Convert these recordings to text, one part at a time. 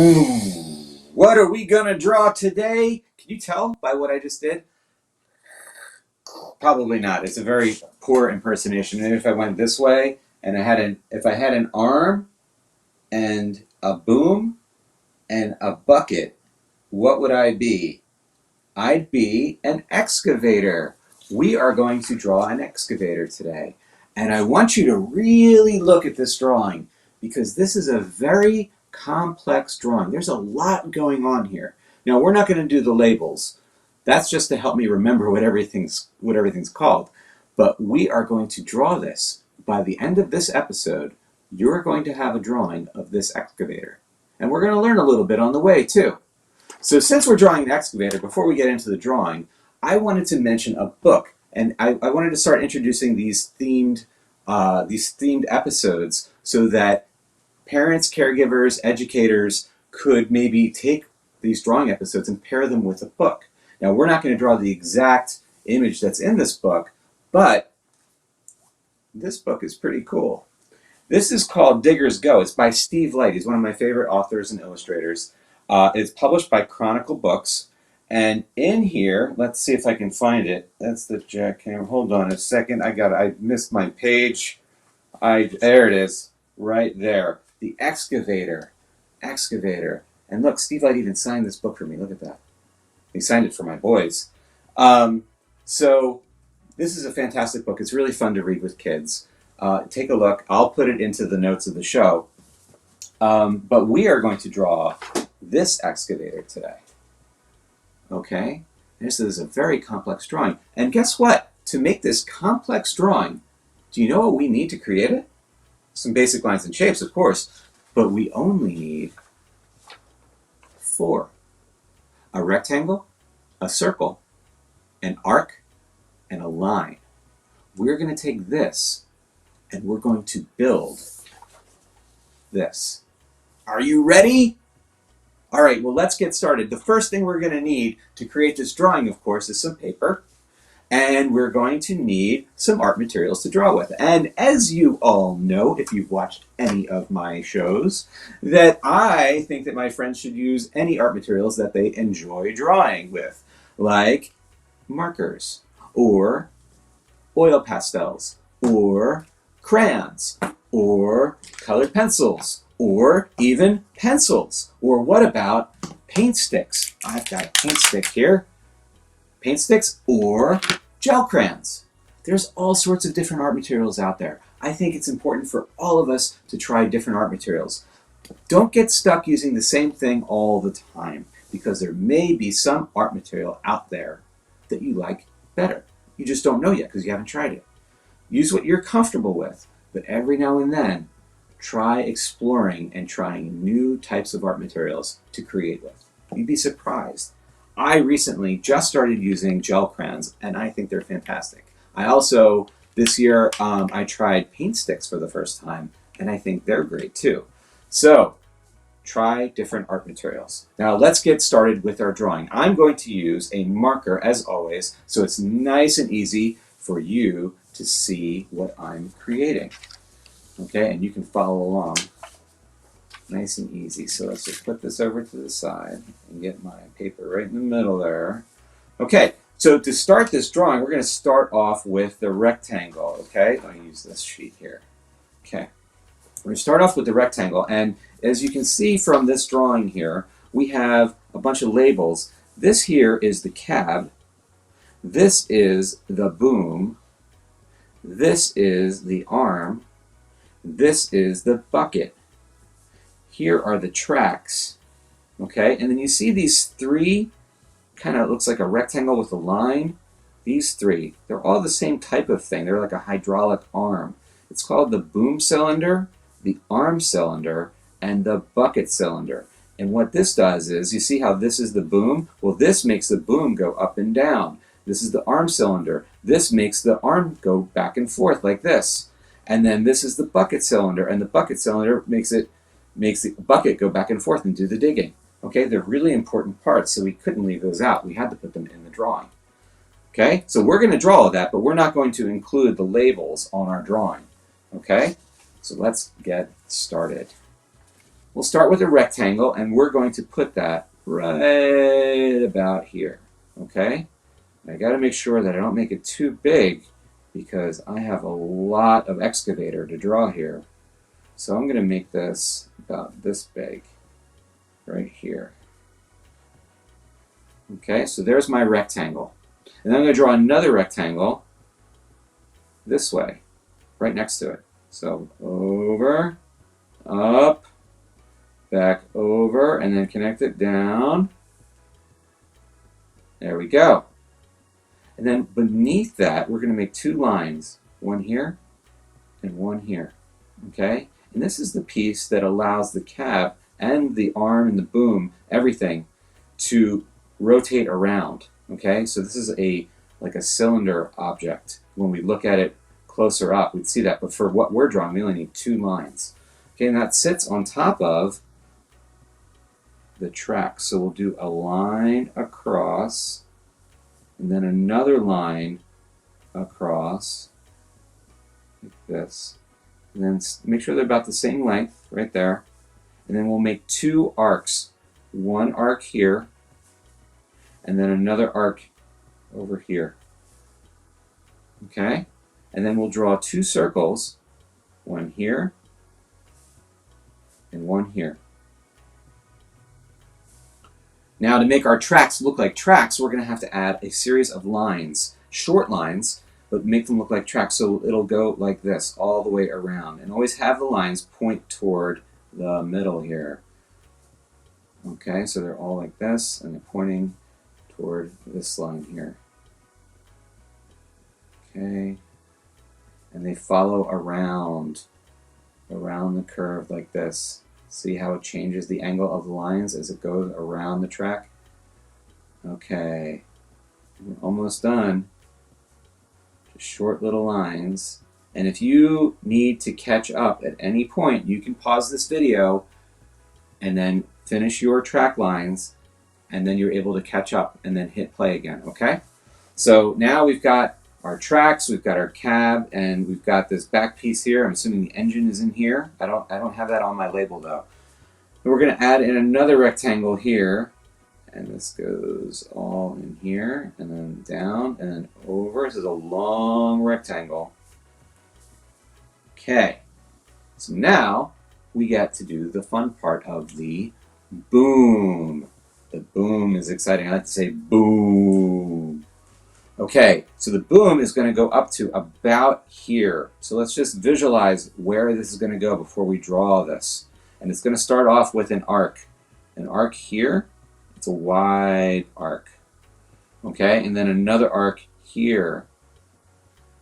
Ooh, what are we gonna draw today? Can you tell by what I just did? Probably not. It's a very poor impersonation. Maybe if I went this way and if I had an arm and a boom and a bucket, what would I be? I'd be an excavator. We are going to draw an excavator today. And I want you to really look at this drawing because this is a very complex drawing. There's a lot going on here. Now, we're not going to do the labels. That's just to help me remember what everything's called. But we are going to draw this. By the end of this episode, you're going to have a drawing of this excavator. And we're going to learn a little bit on the way, too. So since we're drawing an excavator, before we get into the drawing, I wanted to mention a book. And I wanted to start introducing these themed episodes so that parents, caregivers, educators could maybe take these drawing episodes and pair them with a book. Now, we're not going to draw the exact image that's in this book, but this book is pretty cool. This is called Digger's Go. It's by Steve Light. He's one of my favorite authors and illustrators. It's published by Chronicle Books. And in here, let's see if I can find it. That's the jackhammer. Hold on a second. I missed my page. There it is, right there. The Excavator. Excavator. And look, Steve Light even signed this book for me. Look at that. He signed it for my boys. So this is a fantastic book. It's really fun to read with kids. Take a look. I'll put it into the notes of the show. But we are going to draw this excavator today. Okay? This is a very complex drawing. And guess what? To make this complex drawing, do you know what we need to create it? Some basic lines and shapes, of course. But we only need 4. A rectangle, a circle, an arc, and a line. We're going to take this and we're going to build this. Are you ready? All right, well, let's get started. The first thing we're going to need to create this drawing, of course, is some paper. And we're going to need some art materials to draw with. And as you all know, if you've watched any of my shows, that I think that my friends should use any art materials that they enjoy drawing with, like markers, or oil pastels, or crayons, or colored pencils, or even pencils. Or what about paint sticks? I've got a paint stick here. Paint sticks or gel crayons. There's all sorts of different art materials out there. I think it's important for all of us to try different art materials. Don't get stuck using the same thing all the time because there may be some art material out there that you like better. You just don't know yet because you haven't tried it. Use what you're comfortable with, but every now and then, try exploring and trying new types of art materials to create with. You'd be surprised. I recently just started using gel crayons, and I think they're fantastic. I also, this year, I tried paint sticks for the first time, and I think they're great too. So, try different art materials. Now, let's get started with our drawing. I'm going to use a marker, as always, so it's nice and easy for you to see what I'm creating. Okay, and you can follow along. Nice and easy. So let's just put this over to the side and get my paper right in the middle there. Okay, so to start this drawing, we're going to start off with the rectangle. Okay, I'll use this sheet here. Okay, we're going to start off with the rectangle. And as you can see from this drawing here, we have a bunch of labels. This here is the cab. This is the boom. This is the arm. This is the bucket. Here are the tracks, okay? And then you see these 3, kind of looks like a rectangle with a line. These 3, they're all the same type of thing. They're like a hydraulic arm. It's called the boom cylinder, the arm cylinder, and the bucket cylinder. And what this does is, you see how this is the boom? Well, this makes the boom go up and down. This is the arm cylinder. This makes the arm go back and forth like this. And then this is the bucket cylinder, and the bucket cylinder makes the bucket go back and forth and do the digging. Okay, they're really important parts, so we couldn't leave those out. We had to put them in the drawing. Okay, so we're going to draw all that, but we're not going to include the labels on our drawing. Okay, so let's get started. we'll start with a rectangle, and we're going to put that right about here, okay? I got to make sure that I don't make it too big because I have a lot of excavator to draw here. So I'm going to make this about this big right here. Okay, so there's my rectangle. And then I'm going to draw another rectangle this way, right next to it. So over, up, back over, and then connect it down. There we go. And then beneath that, we're going to make two lines, one here and one here. Okay? And this is the piece that allows the cab and the arm and the boom, everything, to rotate around. Okay? So this is like a cylinder object. When we look at it closer up, we'd see that. But for what we're drawing, we only need two lines. Okay, and that sits on top of the track. So we'll do a line across, and then another line across, like this. And then make sure they're about the same length, right there. And then we'll make two arcs. One arc here, and then another arc over here. Okay? And then we'll draw two circles, one here and one here. Now, to make our tracks look like tracks, we're going to have to add a series of lines, short lines, but make them look like tracks. So it'll go like this all the way around. And always have the lines point toward the middle here. Okay, so they're all like this, and they're pointing toward this line here. Okay, and they follow around the curve like this. See how it changes the angle of the lines as it goes around the track? Okay, we're almost done. Just short little lines. And if you need to catch up at any point, you can pause this video and then finish your track lines, and then you're able to catch up and then hit play again, okay? So now we've got our tracks, we've got our cab, and we've got this back piece here. I'm assuming the engine is in here. I don't have that on my label though. And we're going to add in another rectangle here, and this goes all in here, and then down, and then over. This is a long rectangle. Okay, so now we get to do the fun part of the boom. The boom is exciting. I like to say boom. Okay, so the boom is going to go up to about here. So let's just visualize where this is going to go before we draw this. And it's going to start off with an arc. An arc here. It's a wide arc. Okay, and then another arc here,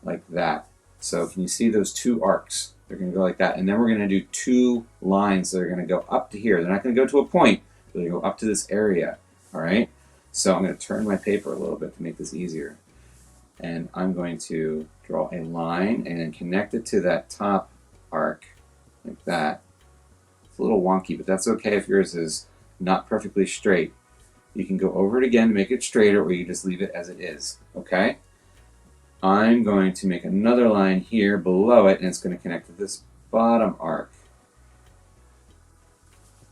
like that. So can you see those two arcs? They're going to go like that. And then we're going to do two lines that are going to go up to here. They're not going to go to a point. They're going to go up to this area. All right? So I'm going to turn my paper a little bit to make this easier. And I'm going to draw a line and then connect it to that top arc, like that. It's a little wonky, but that's okay if yours is not perfectly straight. You can go over it again to make it straighter, or you just leave it as it is, okay? I'm going to make another line here below it, and it's going to connect to this bottom arc.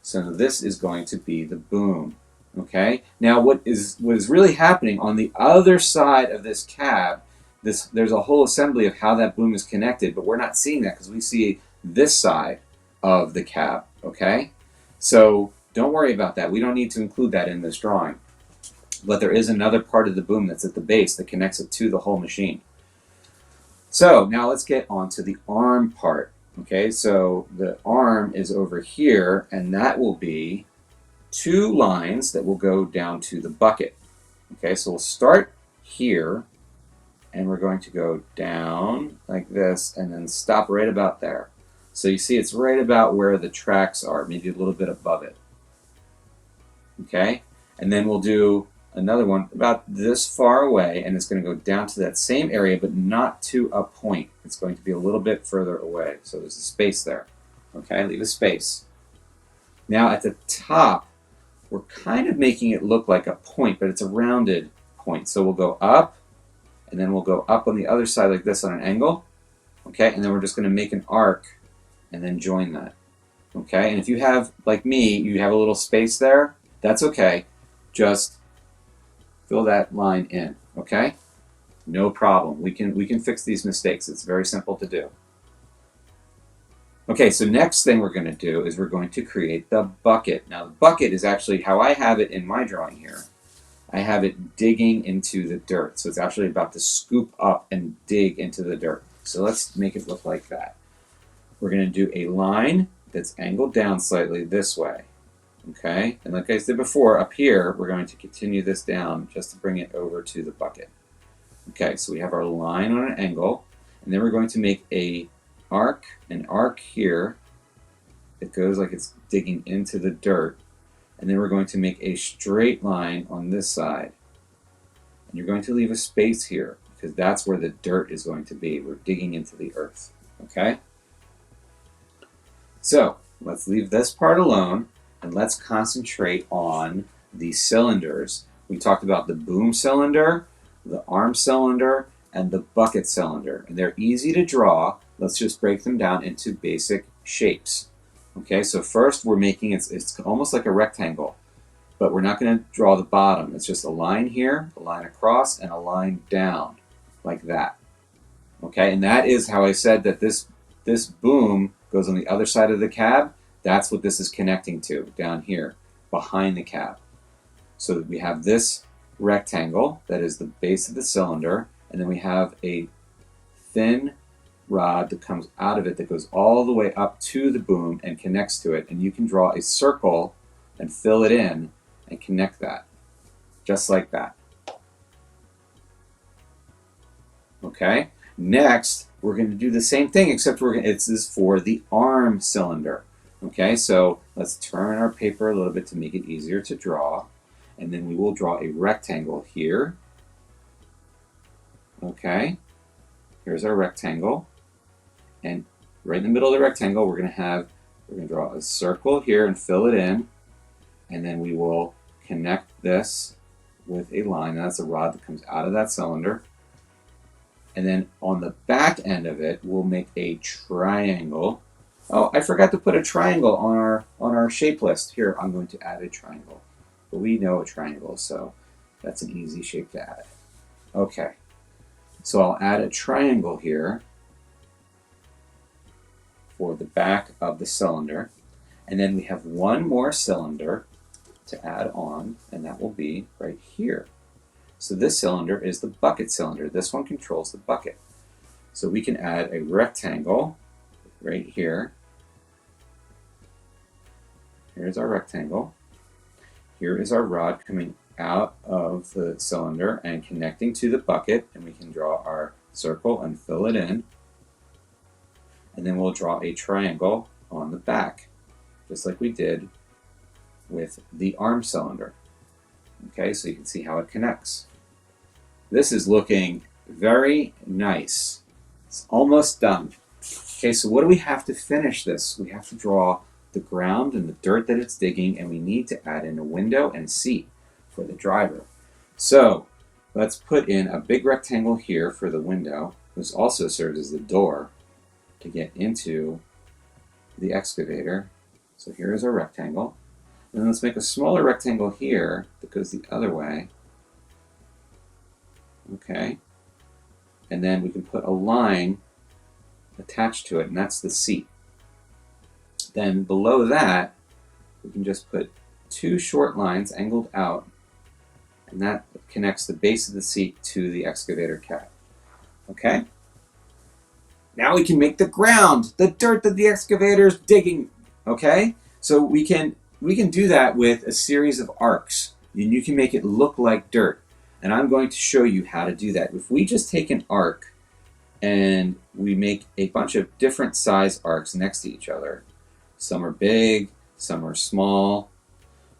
So this is going to be the boom. Okay. Now, what is really happening on the other side of this cab? There's a whole assembly of how that boom is connected, but we're not seeing that because we see this side of the cab. Okay. So don't worry about that. We don't need to include that in this drawing. But there is another part of the boom that's at the base that connects it to the whole machine. So now let's get on to the arm part. Okay. So the arm is over here, and that will be two lines that will go down to the bucket. Okay, so we'll start here, and we're going to go down like this, and then stop right about there. So you see it's right about where the tracks are, maybe a little bit above it. Okay, and then we'll do another one about this far away, and it's going to go down to that same area, but not to a point. It's going to be a little bit further away. So there's a space there. Okay, leave a space. Now at the top, we're kind of making it look like a point, but it's a rounded point. So we'll go up, and then we'll go up on the other side like this on an angle. Okay, and then we're just going to make an arc and then join that. Okay, and if you have, like me, you have a little space there, that's okay. Just fill that line in, okay? No problem. We can fix these mistakes. It's very simple to do. Okay, so next thing we're going to do is we're going to create the bucket. Now the bucket is actually how I have it in my drawing here. I have it digging into the dirt. So it's actually about to scoop up and dig into the dirt. So let's make it look like that. We're going to do a line that's angled down slightly this way. Okay, and like I said before, up here, we're going to continue this down just to bring it over to the bucket. Okay, so we have our line on an angle, and then we're going to make an arc here that goes like it's digging into the dirt, and then we're going to make a straight line on this side. And you're going to leave a space here, because that's where the dirt is going to be. We're digging into the earth, okay? So, let's leave this part alone, and let's concentrate on the cylinders. We talked about the boom cylinder, the arm cylinder, and the bucket cylinder. And they're easy to draw. Let's just break them down into basic shapes. Okay, so first we're making it's almost like a rectangle, but we're not going to draw the bottom. It's just a line here, a line across, and a line down, like that. Okay, and that is how I said that this boom goes on the other side of the cab. That's what this is connecting to, down here, behind the cab. So we have this rectangle that is the base of the cylinder, and then we have a thin rod that comes out of it that goes all the way up to the boom and connects to it. And you can draw a circle and fill it in and connect that, just like that. Okay, next we're going to do the same thing, except this is for the arm cylinder. Okay, so let's turn our paper a little bit to make it easier to draw. And then we will draw a rectangle here. Okay, here's our rectangle. And right in the middle of the rectangle, we're going to draw a circle here and fill it in. And then we will connect this with a line. That's a rod that comes out of that cylinder. And then on the back end of it, we'll make a triangle. Oh, I forgot to put a triangle on our shape list. Here, I'm going to add a triangle. But we know a triangle, so that's an easy shape to add. Okay, so I'll add a triangle here for the back of the cylinder. And then we have one more cylinder to add on, and that will be right here. So this cylinder is the bucket cylinder. This one controls the bucket. So we can add a rectangle right here. Here's our rectangle. Here is our rod coming out of the cylinder and connecting to the bucket, and we can draw our circle and fill it in. And then we'll draw a triangle on the back, just like we did with the arm cylinder. Okay, so you can see how it connects. This is looking very nice. It's almost done. Okay, so what do we have to finish this? We have to draw the ground and the dirt that it's digging, and we need to add in a window and a seat for the driver. So let's put in a big rectangle here for the window. This also serves as the door to get into the excavator. So here is our rectangle. And then let's make a smaller rectangle here that goes the other way. Okay. And then we can put a line attached to it, and that's the seat. Then below that, we can just put two short lines angled out, and that connects the base of the seat to the excavator cab. Okay? Now we can make the ground, the dirt that the excavator is digging. Okay? So we can do that with a series of arcs, and you can make it look like dirt. And I'm going to show you how to do that. If we just take an arc and we make a bunch of different size arcs next to each other, some are big, some are small,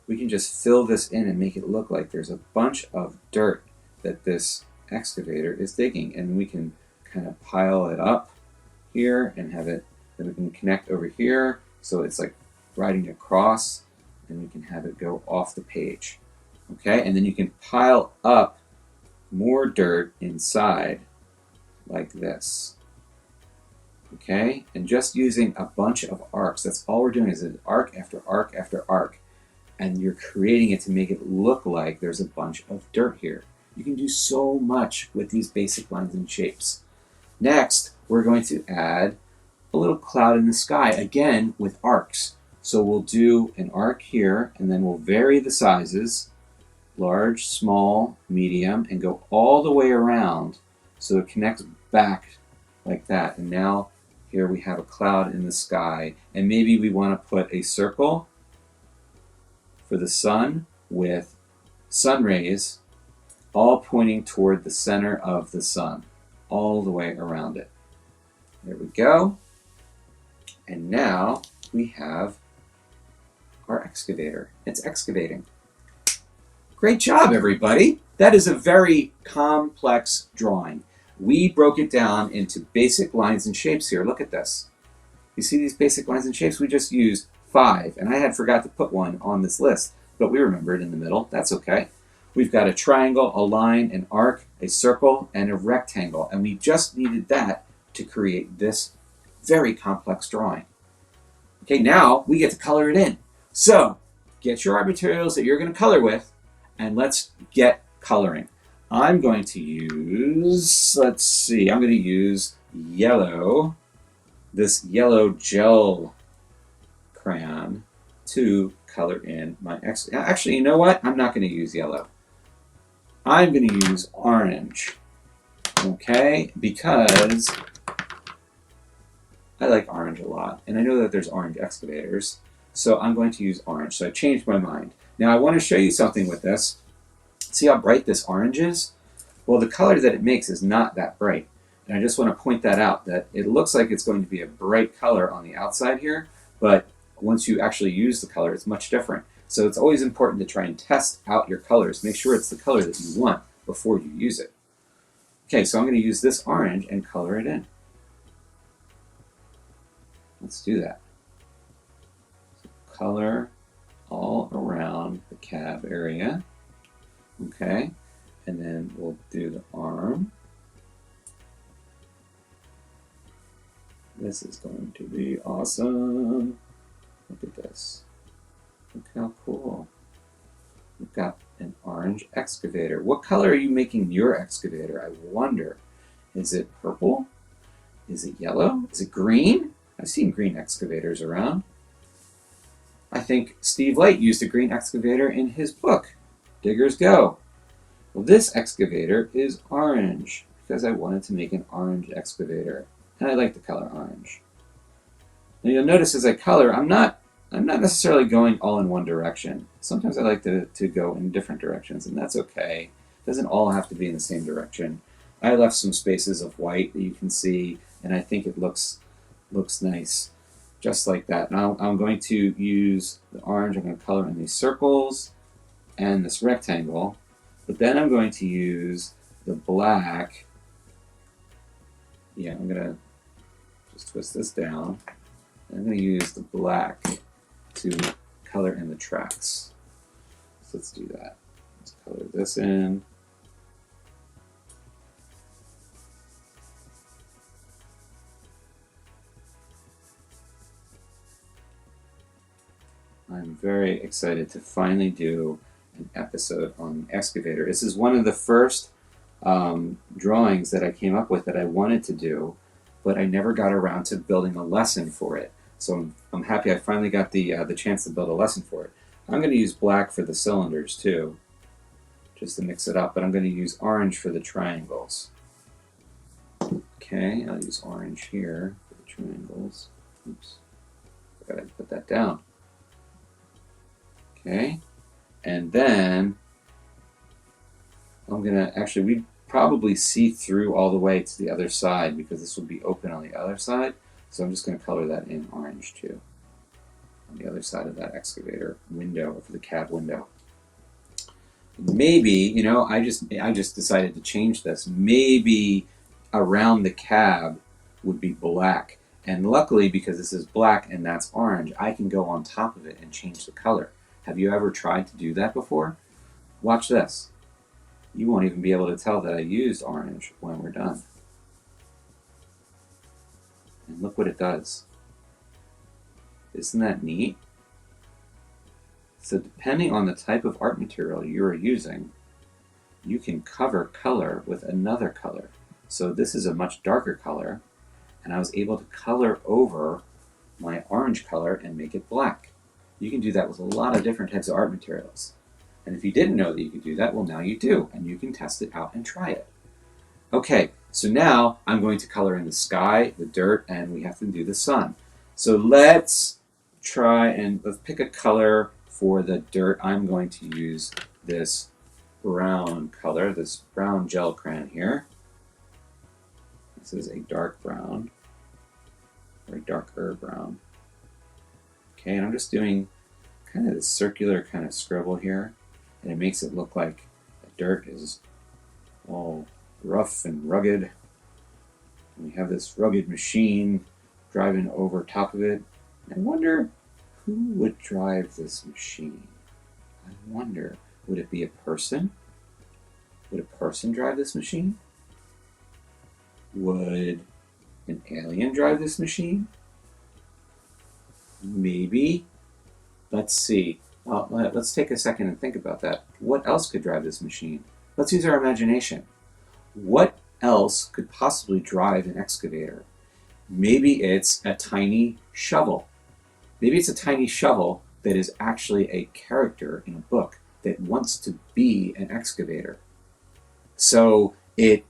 we can just fill this in and make it look like there's a bunch of dirt that this excavator is digging. And we can kind of pile it up here and have it, then we can connect over here so it's like riding across, and we can have it go off the page. Okay, and then you can pile up more dirt inside like this. Okay, and just using a bunch of arcs, that's all we're doing is an arc after arc after arc, and you're creating it to make it look like there's a bunch of dirt here. You can do so much with these basic lines and shapes. Next, we're going to add a little cloud in the sky, again with arcs. So we'll do an arc here, and then we'll vary the sizes, large, small, medium, and go all the way around so it connects back like that. And now here we have a cloud in the sky, and maybe we want to put a circle for the sun with sun rays all pointing toward the center of the sun, all the way around it. There we go. And now we have our excavator. It's excavating. Great job, everybody. That is a very complex drawing. We broke it down into basic lines and shapes here. Look at this. You see these basic lines and shapes? We just used 5, and I had forgot to put one on this list, but we remembered in the middle. That's okay. We've got a triangle, a line, an arc, a circle, and a rectangle, and we just needed that to create this very complex drawing. Okay, now we get to color it in. So get your art materials that you're going to color with, and let's get coloring. I'm going to use, I'm going to use yellow, this yellow gel crayon to color in my Actually, you know what? I'm not going to use yellow. I'm going to use orange, okay? Because I like orange a lot, and I know that there's orange excavators, so I'm going to use orange. So I changed my mind. Now I want to show you something with this. See how bright this orange is? Well, the color that it makes is not that bright. And I just want to point that out, that it looks like it's going to be a bright color on the outside here, but once you actually use the color, it's much different. So it's always important to try and test out your colors. Make sure it's the color that you want before you use it. Okay, so I'm going to use this orange and color it in. Let's do that. So color all around the cab area. Okay, and then we'll do the arm. This is going to be awesome. Look at this. Look how cool. We've got an orange excavator. What color are you making your excavator? I wonder. Is it purple? Is it yellow? Is it green? I've seen green excavators around. I think Steve Light used a green excavator in his book, Diggers Go. Well, this excavator is orange because I wanted to make an orange excavator, and I like the color orange. Now you'll notice as I color, I'm not necessarily going all in one direction. Sometimes I like to go in different directions, and that's okay. It doesn't all have to be in the same direction. I left some spaces of white that you can see, and I think it looks nice, just like that. Now I'm going to use the orange. I'm going to color in these circles and this rectangle, but then I'm going to use the black. Yeah, I'm going to just twist this down. I'm going to use the black to color in the tracks. So let's do that. Let's color this in. I'm very excited to finally do an episode on the excavator. This is one of the first drawings that I came up with that I wanted to do, but I never got around to building a lesson for it. So I'm happy I finally got the chance to build a lesson for it. I'm going to use black for the cylinders too, just to mix it up, but I'm going to use orange for the triangles. Okay, I'll use orange here for the triangles. Oops, I gotta put that down. Okay, and then I'm gonna, actually we'd probably see through all the way to the other side because this would be open on the other side. So I'm just gonna color that in orange too, on the other side of that excavator window, for the cab window. Maybe, you know, I just decided to change this. Maybe around the cab would be black. And luckily, because this is black and that's orange, I can go on top of it and change the color. Have you ever tried to do that before? Watch this. You won't even be able to tell that I used orange when we're done. And look what it does. Isn't that neat? So depending on the type of art material you're using, you can cover color with another color. So this is a much darker color, and I was able to color over my orange color and make it black. You can do that with a lot of different types of art materials. And if you didn't know that you could do that, well, now you do, and you can test it out and try it. Okay, so now I'm going to color in the sky, the dirt, and we have to do the sun. So let's try and let's pick a color for the dirt. I'm going to use this brown color, this brown gel crayon here. This is a dark brown, or a darker brown. Okay, and I'm just doing kind of this circular kind of scribble here, and it makes it look like the dirt is all rough and rugged. And we have this rugged machine driving over top of it. I wonder who would drive this machine? I wonder, would it be a person? Would a person drive this machine? Would an alien drive this machine? Maybe. Let's see. Let's take a second and think about that. What else could drive this machine? Let's use our imagination. What else could possibly drive an excavator? Maybe it's a tiny shovel. Maybe it's a tiny shovel that is actually a character in a book that wants to be an excavator. So it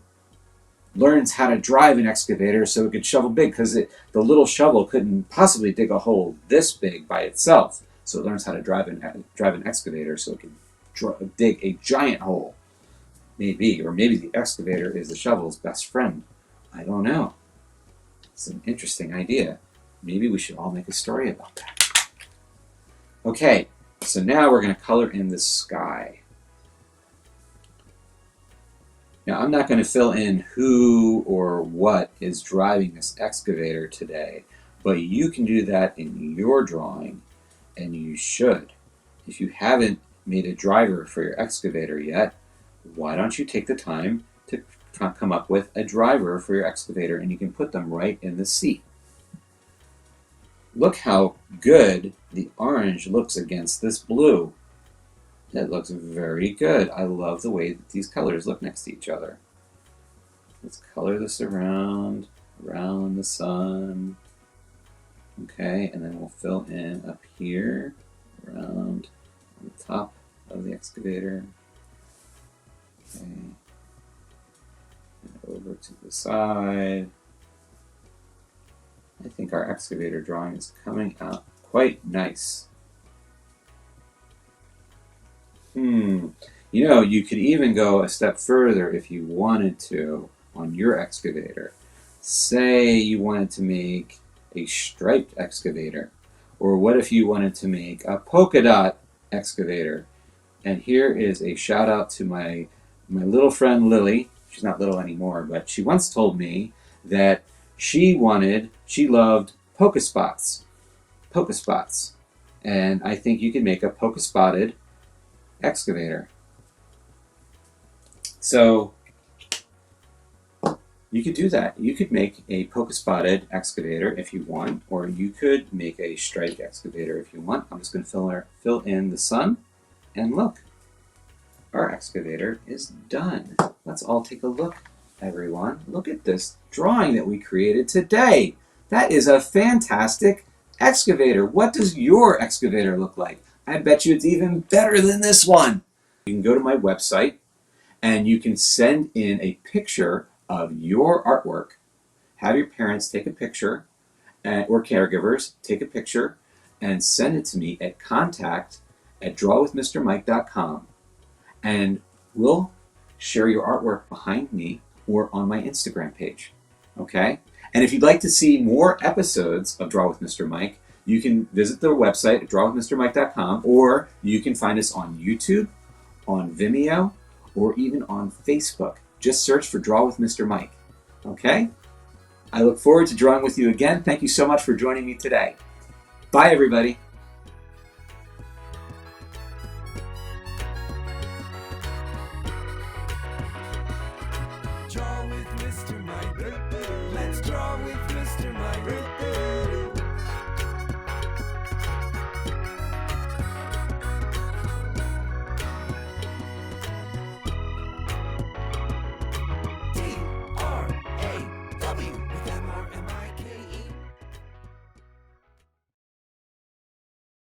learns how to drive an excavator so it could shovel big, because the little shovel couldn't possibly dig a hole this big by itself. So it learns how to drive an excavator so it can dig a giant hole. Maybe, or maybe the excavator is the shovel's best friend. I don't know. It's an interesting idea. Maybe we should all make a story about that. Okay, so now we're going to color in the sky. Now, I'm not going to fill in who or what is driving this excavator today, but you can do that in your drawing, and you should. If you haven't made a driver for your excavator yet, why don't you take the time to come up with a driver for your excavator, and you can put them right in the seat. Look how good the orange looks against this blue. That looks very good. I love the way that these colors look next to each other. Let's color this around the sun. Okay, and then we'll fill in up here, around on the top of the excavator. Okay, and over to the side. I think our excavator drawing is coming out quite nice. You know, you could even go a step further if you wanted to on your excavator. Say you wanted to make a striped excavator, or what if you wanted to make a polka dot excavator? And here is a shout out to my little friend Lily. She's not little anymore, but she once told me that she loved polka spots. And I think you could make a polka spotted excavator. So you could do that. You could make a polka spotted excavator if you want, or you could make a striped excavator if you want. I'm just going to fill in the sun, and look, our excavator is done. Let's all take a look, everyone. Look at this drawing that we created today. That is a fantastic excavator. What does your excavator look like? I bet you it's even better than this one. You can go to my website and you can send in a picture of your artwork. Have your parents take a picture, or caregivers take a picture, and send it to me at contact@drawwithmrmike.com. And we'll share your artwork behind me or on my Instagram page. Okay? And if you'd like to see more episodes of Draw with Mr. Mike, you can visit the website at drawwithmrmike.com, or you can find us on YouTube, on Vimeo, or even on Facebook. Just search for Draw with Mr. Mike. Okay? I look forward to drawing with you again. Thank you so much for joining me today. Bye, everybody. Draw with Mr. Mike. Let's draw with Mr. Mike.